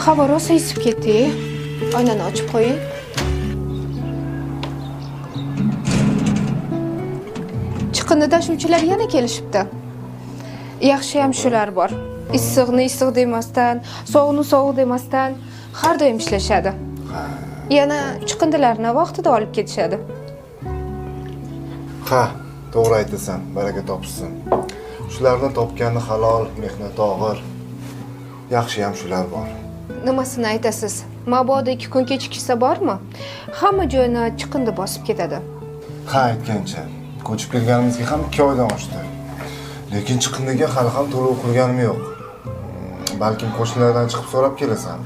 Havo rosa isib ketdi. Oynani ochib qo'ying. Chiqindi tashuvchilar yana kelishibdi. Yaxshi ham shular bor. Issiqni issiq demasdan, sovuqni sovuq demasdan har doim ishlashadi. Yana chiqindilarni vaqtida olib ketishadi. Ha, to'g'ri aytasan, baraka topsin. Shularni topgani halol, mehnat og'ir. Yaxshi ham shular bor. Nimasini aytasiz? Mabodo 2 kun kechiksa bormi? Hamma joyni chiqindi bosib ketadi. Ha, aytgancha, ko'chib kelganimizga ham 2 oydan oshdi. Lekin chiqindiga hali ham to'lov qilganim yo'q. Balkim qo'shnilardan chiqib so'rab kelasan.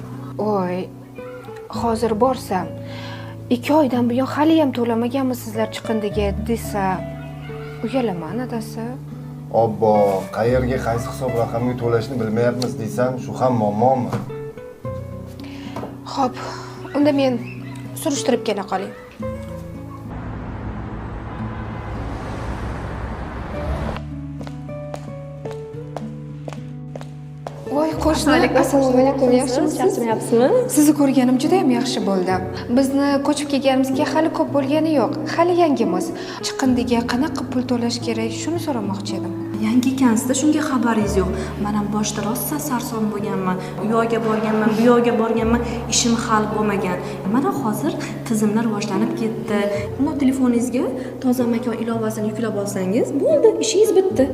Voy, hozir borsam 2 oydan buyon hali ham to'lamaganmisizlar chiqindiga desa, uyalaman adasi. Obbo, qayerga qaysi hisob raqamga to'lashni bilmayapmiz deysan, shu ham muammomi? Xo'p, unda men surishtirib kela qoling. Voy, qo'shnilar, assalomu alaykum. Yaxshimisiz? Charchamayapsizmi? Sizni ko'rganim juda ham yaxshi bo'ldi. Bizni ko'chib kelganimizga hali ko'p bo'lgani yo'q. Hali yangimiz. Chiqindiga qanaqa pul to'lash kerak, shuni so'ramoqchi edim. Yangi ekansizda, shunga xabaringiz yo'q. Men ham boshda rosa sarson bo'lganman. U yoqqa borganman, bu yoqqa borganman, ishim hal bo'lmagan. Mana hozir tizimlar rivojlanib ketdi. Uni telefoningizga toza makon ilovasini yuklab olsangiz, bo'ldi, ishingiz bitdi.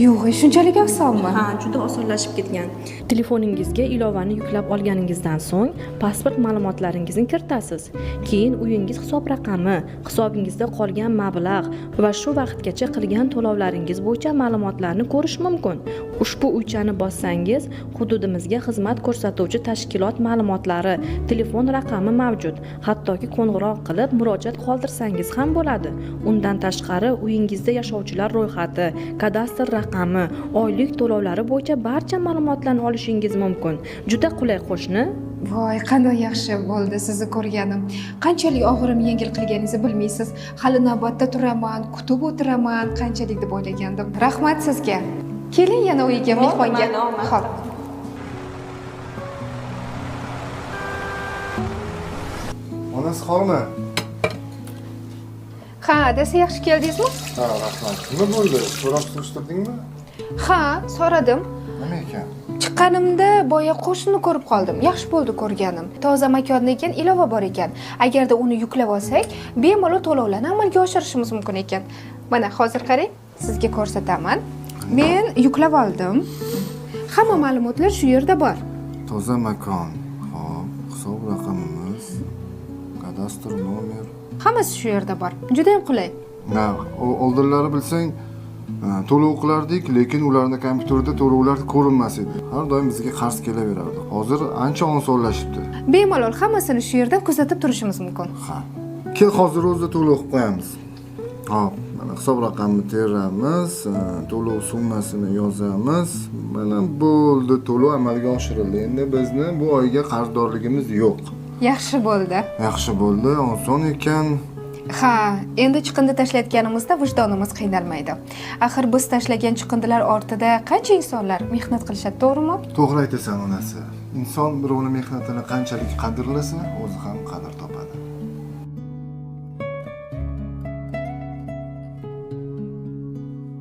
Yo'q, shunchalik osonmi? Ha, juda osonlashib ketgan. Telefoningizga ilovani yuklab olganingizdan so'ng pasport ma'lumotlaringizni kiritasiz. Keyin uyingiz hisob raqami, hisobingizda qolgan mablag' va shu vaqtgacha qilgan to'lovlaringiz bo'yicha ma'lumotlarni ko'rish mumkin. Ushbu uychani bossangiz, hududimizga xizmat ko'rsatuvchi tashkilot ma'lumotlari, telefon raqami mavjud. Hattoki qo'ng'iroq qilib murojaat qoldirsangiz ham bo'ladi. Undan tashqari uyingizda yashovchilar ro'yxati, kadastr raqami, oylik to'lovlari bo'yicha barcha ma'lumotlarni olishingiz mumkin. Juda qulay qo'shni. Voy, qanday yaxshi bo'ldi sizni ko'rganim. Qanchalik og'irim yengil qilganingizni bilmaysiz. Hali navbatda turaman, kutib o'tiraman, qanchalik deb o'ylagandim. Rahmat sizga. Keling yana uyga mehmonga. Xo'p. Onasi qolma. Ha, desa yaxshi keldingizmi? Ha, rahmat. Nima bo'ldi? So'rab surishtirdingmi? Ha, so'radim. Nima ekan? Chiqqanimda boya qo'shnini ko'rib qoldim. Yaxshi bo'ldi ko'rganim. Toza makondan keyin ilova bor ekan. Agarda uni yuklab olsak, bemalol to'lovlarni amalga oshirishimiz mumkin ekan. Mana hozir qarang, sizga ko'rsataman. Men yuklab oldim. Hamma ma'lumotlar shu yerda bor. Toza makon. Xo'p, hisob raqamimiz, kadastr nomer. Hammasi shu yerda bor. Juda ham qulay. Na, oldinlari bilsang, to'lov qilardik, lekin ularning kompyuterida to'lovlar ko'rinmas edi. Har doim bizga qarz kelaverardi. Hozir ancha osonlashibdi. Bemalol hammasini shu yerdan kuzatib turishimiz mumkin. Ha. Kel hozir o'zida to'lov qilib qo'yamiz. Hop, mana hisob raqamini teramiz, to'lov summasini yozamiz. Mana bo'ldi, to'lov amalga oshirildi. Endi bizni bu oyga qarzdorligimiz yo'q. Yaxshi bo'ldi. Yaxshi bo'ldi, oson ekan. Ha, endi chiqindi tashlayotganimizda vijdonimiz qiynalmaydi. Axir biz tashlagan chiqindilar ortida qancha insonlar mehnat qilishadi, to'g'rimi? To'g'ri aytasan onasi. Inson birovning mehnatini qanchalik qadrlasa, o'zi ham qadr topadi.